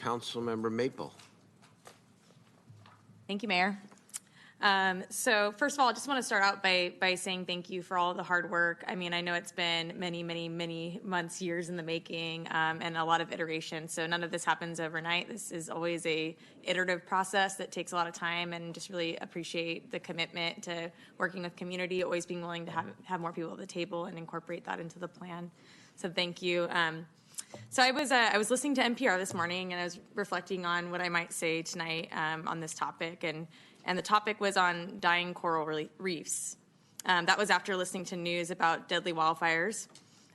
Councilmember Maple. Thank you, Mayor. So first of all, I just want to start out by saying thank you for all the hard work. I mean, I know it's been many months, years in the making, and a lot of iteration. So none of this happens overnight. This is always a iterative process that takes a lot of time, and just really appreciate the commitment to working with community, always being willing to have more people at the table and incorporate that into the plan. So thank you. So I was listening to NPR this morning, and I was reflecting on what I might say tonight on this topic, and the topic was on dying coral reefs. That was after listening to news about deadly wildfires,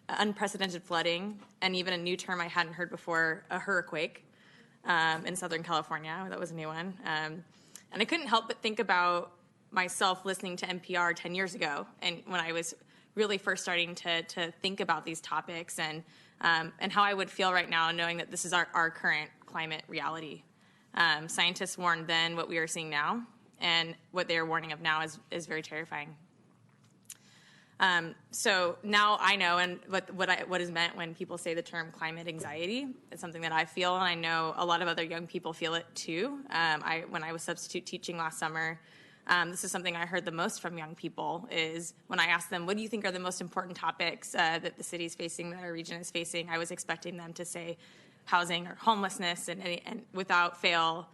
unprecedented flooding, and even a new term I hadn't heard before, a hurricane in Southern California. That was a new one. And I couldn't help but think about myself listening to NPR 10 years ago, and when I was really first starting to think about these topics, and how I would feel right now knowing that this is our current climate reality. Scientists warned then what we are seeing now, and what they are warning of now is very terrifying. So now I know, and what is meant when people say the term climate anxiety. It's something that I feel, and I know a lot of other young people feel it too. When I was substitute teaching last summer, this is something I heard the most from young people, is when I asked them, what do you think are the most important topics that the city is facing, that our region is facing, I was expecting them to say housing or homelessness, and without fail,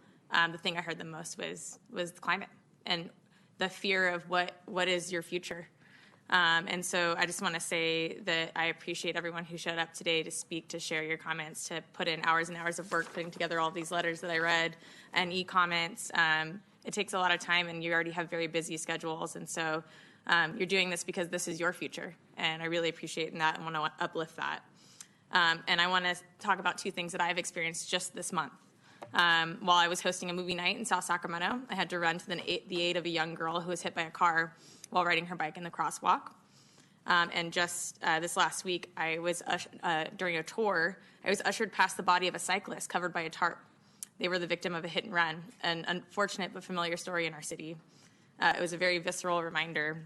the thing I heard the most was climate and the fear of what is your future. And so I just want to say that I appreciate everyone who showed up today to speak, to share your comments, to put in hours and hours of work putting together all these letters that I read and e-comments. It takes a lot of time, and you already have very busy schedules. And so you're doing this because this is your future. And I really appreciate that and want to uplift that. And I want to talk about two things that I've experienced just this month. While I was hosting a movie night in South Sacramento, I had to run to the aid of a young girl who was hit by a car while riding her bike in the crosswalk. And just this last week, I was during a tour, I was ushered past the body of a cyclist covered by a tarp. They were the victim of a hit and run, an unfortunate but familiar story in our city. It was a very visceral reminder.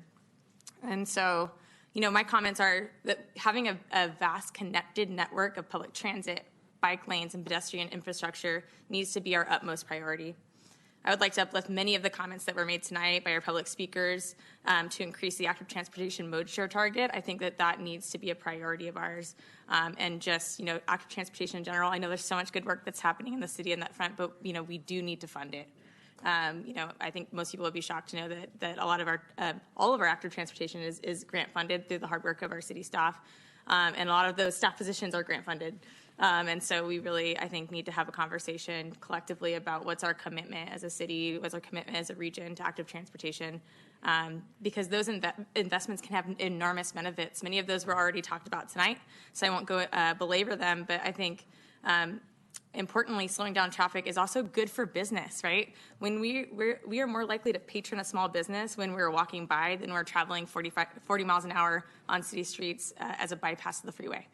And so, my comments are that having a vast connected network of public transit, bike lanes, and pedestrian infrastructure needs to be our utmost priority. I would like to uplift many of the comments that were made tonight by our public speakers to increase the active transportation mode share target. I think that needs to be a priority of ours. And just, active transportation in general, I know there's so much good work that's happening in the city on that front, but, we do need to fund it. I think most people would be shocked to know that a lot of all of our active transportation is grant funded through the hard work of our city staff. And a lot of those staff positions are grant funded. And so we really, I think, need to have a conversation collectively about what's our commitment as a city, what's our commitment as a region to active transportation, because those investments can have enormous benefits. Many of those were already talked about tonight, so I won't go belabor them, but I think importantly, slowing down traffic is also good for business, right? When we are more likely to patron a small business when we're walking by than we're traveling 40 miles an hour on city streets as a bypass of the freeway.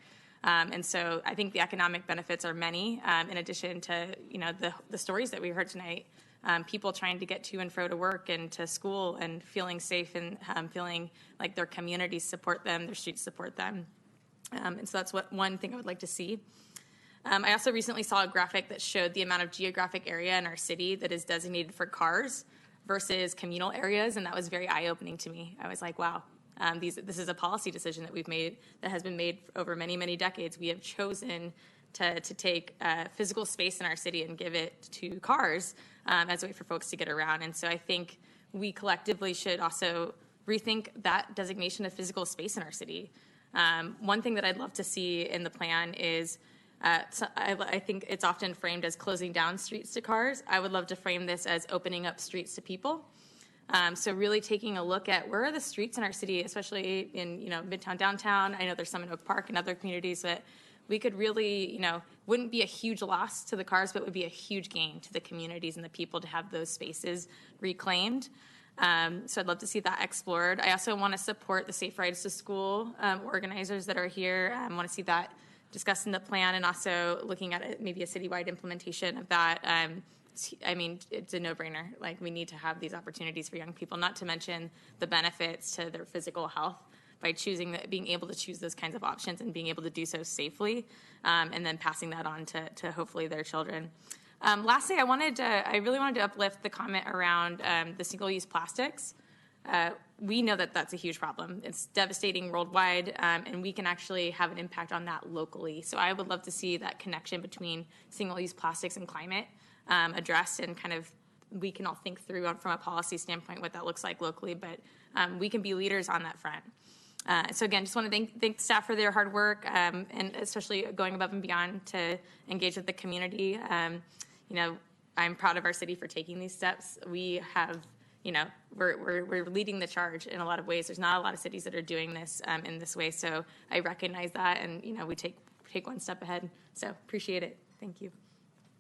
And so I think the economic benefits are many, in addition to, the stories that we heard tonight, people trying to get to and fro to work and to school and feeling safe and feeling like their communities support them, their streets support them. And so that's one thing I would like to see. I also recently saw a graphic that showed the amount of geographic area in our city that is designated for cars versus communal areas, and that was very eye-opening to me. I was like, wow. This is a policy decision that we've made, that has been made over many decades. We have chosen to take physical space in our city and give it to cars as a way for folks to get around. And so I think we collectively should also rethink that designation of physical space in our city. One thing that I'd love to see in the plan is, I think it's often framed as closing down streets to cars. I would love to frame this as opening up streets to people. So really taking a look at where are the streets in our city, especially in, Midtown, downtown. I know there's some in Oak Park and other communities that we could really, wouldn't be a huge loss to the cars, but would be a huge gain to the communities and the people to have those spaces reclaimed. So I'd love to see that explored. I also want to support the Safe Rides to School organizers that are here. I want to see that discussed in the plan, and also looking at maybe a citywide implementation of that. It's a no-brainer. Like, we need to have these opportunities for young people, not to mention the benefits to their physical health by being able to choose those kinds of options and being able to do so safely, and then passing that on to hopefully their children. Lastly, I really wanted to uplift the comment around the single-use plastics. We know that that's a huge problem. It's devastating worldwide, and we can actually have an impact on that locally. So I would love to see that connection between single-use plastics and climate addressed, and kind of we can all think through from a policy standpoint what that looks like locally, but we can be leaders on that front. So again, just want to thank staff for their hard work, and especially going above and beyond to engage with the community. I'm proud of our city for taking these steps. We have, we're leading the charge in a lot of ways. There's not a lot of cities that are doing this in this way. So I recognize that, and we take one step ahead. So appreciate it. Thank you.